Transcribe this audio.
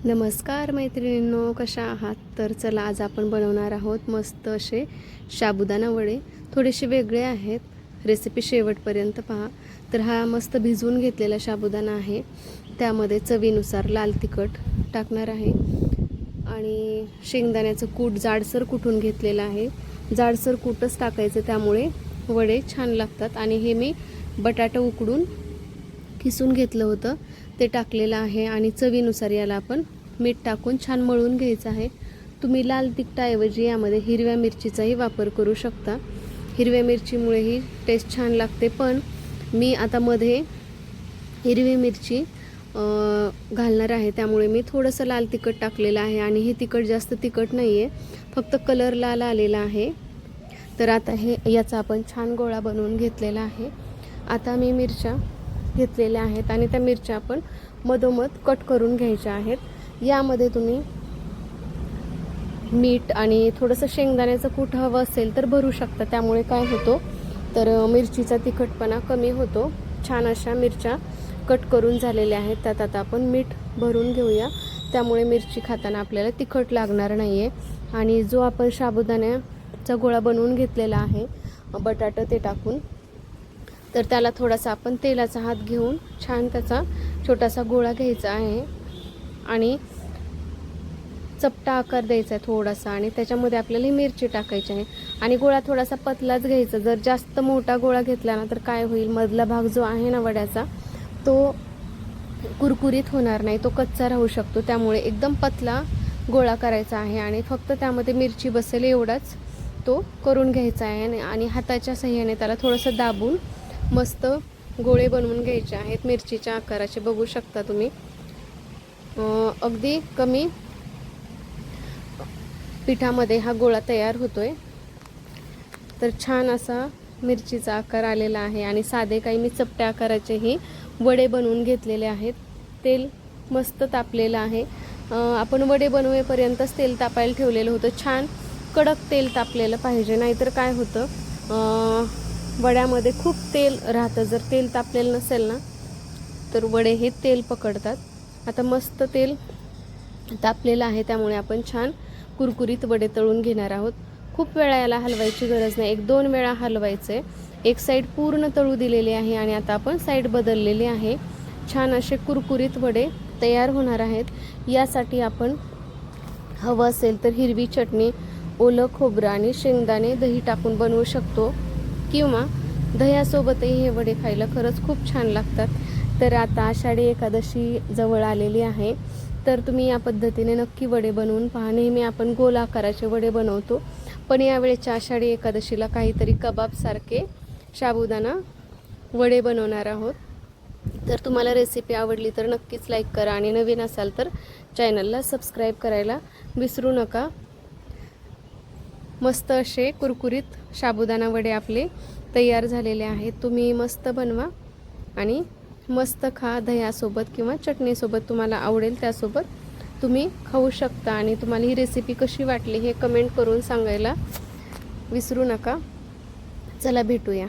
नमस्कार मैत्रिणींनो, कशा आहात? तर चला, आज आपण बनवणार आहोत मस्त असे साबुदाणा वडे. थोडेसे वेगळे आहेत. रेसिपी शेवटपर्यंत पहा. तर हा मस्त भिजवून घेतलेला साबुदाणा आहे. त्यामध्ये चवीनुसार लाल तिखट टाकणार आहे आणि शेंगदाण्याचं कूट जाडसर कुटून घेतलेलं आहे. जाडसर कूटच टाकायचं, त्यामुळे वडे छान लागतात. आणि हे मी बटाटा उकडून किसून घेतलं होतं, ते टाकलेलं आहे. आणि चवीनुसार याला आपण मीठ टाकून छान मळून घ्यायचं आहे. तुम्ही लाल तिखटाऐवजी यामध्ये हिरव्या मिरचीचाही वापर करू शकता. हिरव्या मिरचीमुळे ही टेस्ट छान लागते, पण मी आता मध्ये हिरवी मिरची घालणार आहे, त्यामुळे मी थोडंसं लाल तिखट टाकलेलं आहे. आणि हे तिखट जास्त तिखट नाही आहे, फक्त कलर लाल आलेला आहे. तर आता याचा आपण छान गोळा बनवून घेतलेला आहे. आता मी मिरच्या घेतलेल्या आहेत आणि त्या मिरच्या आपण मधोमध कट करून घ्यायच्या आहेत. यामध्ये तुम्ही मीठ आणि थोडंसं शेंगदाण्याचं कूट हवं असेल तर भरू शकता. त्यामुळे काय होतो, तर मिरचीचा तिखटपणा कमी होतो. छान अशा मिरच्या कट करून झालेल्या आहेत. त्यात आता आपण मीठ भरून घेऊया, त्यामुळे मिरची खाताना आपल्याला तिखट लागणार नाही आहे. आणि जो आपण साबुदाण्याचा गोळा बनवून घेतलेला आहे बटाटा ते टाकून, तर त्याला थोडासा आपण तेलाचा हात घेऊन छान त्याचा छोटासा गोळा घ्यायचा आहे आणि चपटा आकार द्यायचा आहे थोडासा. आणि त्याच्यामध्ये आपल्याला ही मिरची टाकायची आहे. आणि गोळा थोडासा पतलाच घ्यायचा. जर जास्त मोठा गोळा घेतला ना, तर काय होईल, मधला भाग जो आहे ना वड्याचा, तो कुरकुरीत होणार नाही, तो कच्चा राहू शकतो. त्यामुळे एकदम पतला गोळा करायचा आहे आणि फक्त त्यामध्ये मिरची बसेल एवढाच तो करून घ्यायचा आहे. आणि हाताच्या साहाय्याने त्याला थोडंसं दाबून मस्त गोळे बनवून घ्यायचे आहेत मिरचीच्या आकाराचे. बघू शकता तुम्ही, अगदी कमी पिठामध्ये हा गोळा तयार होतोय. तर छान असा मिरचीचा आकार आलेला आहे. आणि साधे काही मी चपट्या आकाराचेही वडे बनवून घेतलेले आहेत. तेल मस्त तापलेलं आहे. आपण वडे बनवेपर्यंतच तेल तापायला ठेवलेलं होतं. छान कडक तेल तापलेलं पाहिजे, नाहीतर काय होतं, वड्यामध्ये खूप तेल राहतं. जर तेल तापलेलं नसेल ना, तर वडे हे तेल पकडतात. आता मस्त तेल तापलेलं आहे, त्यामुळे आपण छान कुरकुरीत वडे तळून घेणार आहोत. खूप वेळा याला हलवायची गरज नाही, 1-2 वेळा हलवायचे. एक साईड पूर्ण तळू दिलेली आहे आणि आता आपण साईड बदललेली आहे. छान असे कुरकुरीत वडे तयार होणार आहेत. यासाठी आपण हवं असेल तर हिरवी चटणी, ओलं खोबरं आणि शेंगदाणे दही टाकून बनवू शकतो, किंवा दह्यासोबतही हे वडे खायला खरंच खूप छान लागतात. तर आता आषाढी एकादशी जवळ आलेली आहे, तर तुम्ही या पद्धतीने नक्की वडे बनवून पहा. नेहमी आपण गोल आकाराचे वडे बनवतो, पण यावेळेच्या आषाढी एकादशीला काहीतरी कबाबसारखे साबुदाणा वडे बनवणार आहोत. तर तुम्हाला रेसिपी आवडली तर नक्कीच लाईक करा आणि नवीन असाल तर चॅनलला सबस्क्राईब करायला विसरू नका. मस्त असे कुरकुरीत साबुदाणा वडे आपले तयार झालेले आहेत. तुम्ही मस्त बनवा आणि मस्त खा. दह्यासोबत किंवा चटणीसोबत तुम्हाला आवडेल त्यासोबत तुम्ही खाऊ शकता. आणि तुम्हाला ही रेसिपी कशी वाटली हे कमेंट करून सांगायला विसरू नका. चला, भेटूया.